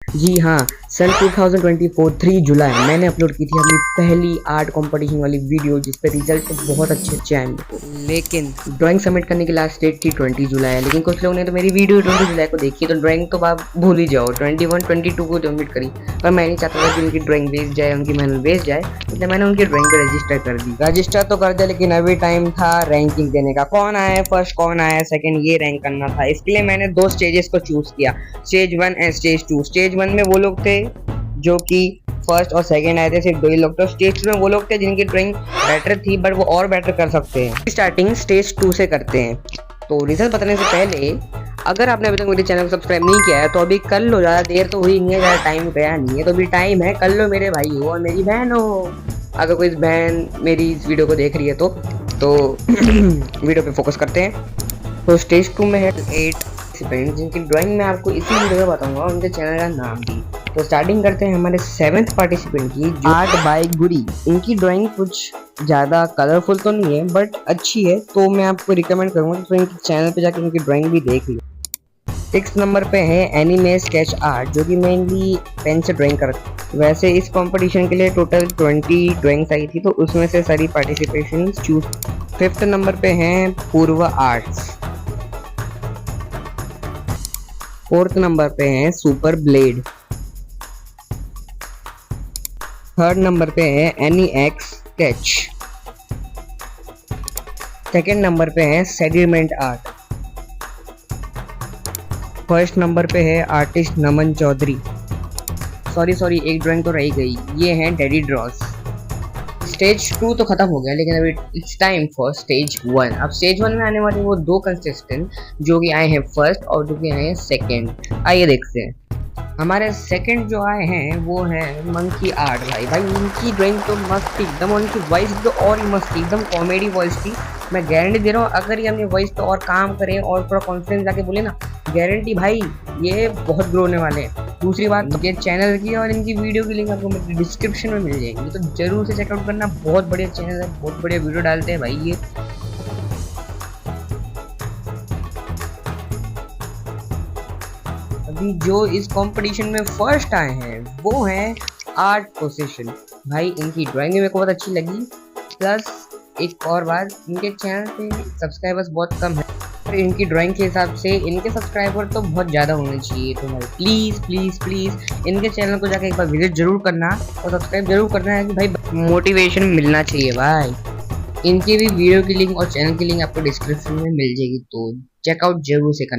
जी हाँ, सन 2024 3 जुलाई मैंने अपलोड की थी अपनी पहली आर्ट कंपटीशन वाली वीडियो, जिस पे रिजल्ट बहुत अच्छे आए मेरे को। लेकिन ड्राइंग सबमिट करने की लास्ट डेट थी 20 जुलाई, लेकिन कुछ लोगों ने तो मेरी वीडियो 20 जुलाई को देखी, तो ड्राइंग तो आप भूल ही जाओ, 21 22 को सबमिट करी। पर मैं नहीं चाहता था कि उनकी ड्राइंग वेस्ट जाए, उनकी मेहनत वेस्ट जाए, इसलिए मैंने उनकी ड्राइंग पे रजिस्टर कर दी। रजिस्टर तो कर दिया, लेकिन अभी टाइम था रैंकिंग देने का, कौन आया फर्स्ट कौन आया सेकंड ये रैंक करना था। इसके लिए मैंने 2 स्टेजेस को चूज किया, स्टेज 1 एंड स्टेज 2। स्टेज 1 में वो लोग थे जो कि फर्स्ट और सेकंड आए थे, सिर्फ 2 ही लोग। तो स्टेज 2 में वो लोग थे जिनकी ड्राइंग बेटर थी, बट वो और बेटर कर सकते हैं। स्टार्टिंग स्टेज 2 से करते हैं। तो रिजल्ट बताने से पहले अगर आपने अभी तक मेरे चैनल को सब्सक्राइब नहीं किया है तो अभी कर लो, ज़्यादा देर तो हुई नहीं है, ज़्यादा टाइम गया नहीं है, तो अभी टाइम है, कर लो मेरे भाई हो और मेरी बहन हो। अगर कोई बहन मेरी इस वीडियो को देख रही है तो वीडियो पे फोकस करते हैं। तो स्टेज 2 में है 8 पार्टिसिपेंट, जिनकी ड्राइंग मैं आपको इसी वीडियो में बताऊंगा, उनके चैनल का नाम भी। तो स्टार्टिंग करते हैं हमारे 7th पार्टिसिपेंट की, जो आर्ट बाय गुरी। इनकी ड्राइंग कुछ ज़्यादा कलरफुल तो नहीं है, बट अच्छी है, तो मैं आपको रिकमेंड करूँगा तो इनके चैनल पे जाकर उनकी ड्राइंग भी देख लो। 6 नंबर पे है एनिमे स्केच आर्ट, जो कि मेनली पेन से ड्राइंग करता है। वैसे इस कंपटीशन के लिए टोटल 20 ड्राइंग्स आई थी, तो उसमें से सारी पार्टिसिपेशन चूज। 5th नंबर पे हैं पूर्व आर्ट्स। 4th नंबर पे हैं सुपर ब्लेड। 3rd नंबर पे है any x sketch. 2nd number पे है सेडिमेंट आर्ट। 1st नंबर पे है आर्टिस्ट नमन चौधरी। सॉरी एक ड्राइंग तो रह गई, ये है डैडी ड्रॉस। स्टेज 2 तो खत्म हो गया, लेकिन अभी इट्स टाइम फॉर स्टेज 1। अब स्टेज 1 में आने वाले वो 2 कंटेस्टेंट जो कि आए हैं फर्स्ट और जो कि आए हैं सेकंड। आइए देखते हैं। हमारे सेकंड जो आए हैं वो है मंकी आर्ट। भाई उनकी ड्राइंग तो मस्त थी एकदम, और उनकी वॉइस तो और ही मस्त थी, एकदम कॉमेडी वॉइस थी। मैं गारंटी दे रहा हूँ, अगर ये अपनी वॉइस पे और काम करें और पूरा कॉन्फिडेंस लाके बोले ना, गारंटी भाई ये बहुत ग्रो होने वाले हैं। दूसरी बात, ये चैनल की और इनकी वीडियो की लिंक आपको मेरे डिस्क्रिप्शन में मिल जाएगी, तो जरूर से चेकआउट करना। बहुत बढ़िया चैनल है, बहुत बढ़िया वीडियो डालते हैं भाई ये। अभी जो इस कंपटीशन में फर्स्ट आए हैं वो हैं आर्ट पोसेशन। भाई इनकी ड्राइंग मेरे को बहुत अच्छी लगी, प्लस एक और बात, इनके चैनल पे सब्सक्राइबर्स बहुत कम है, और इनकी ड्राइंग के हिसाब से इनके सब्सक्राइबर तो बहुत ज़्यादा होने चाहिए। तो भाई प्लीज़ इनके चैनल को जाकर एक बार विजिट जरूर करना और सब्सक्राइब जरूर करना है, कि भाई मोटिवेशन मिलना चाहिए भाई। इनकी भी वीडियो की लिंक और चैनल की लिंक आपको डिस्क्रिप्शन में मिल जाएगी, तो चेकआउट जरूर से करना।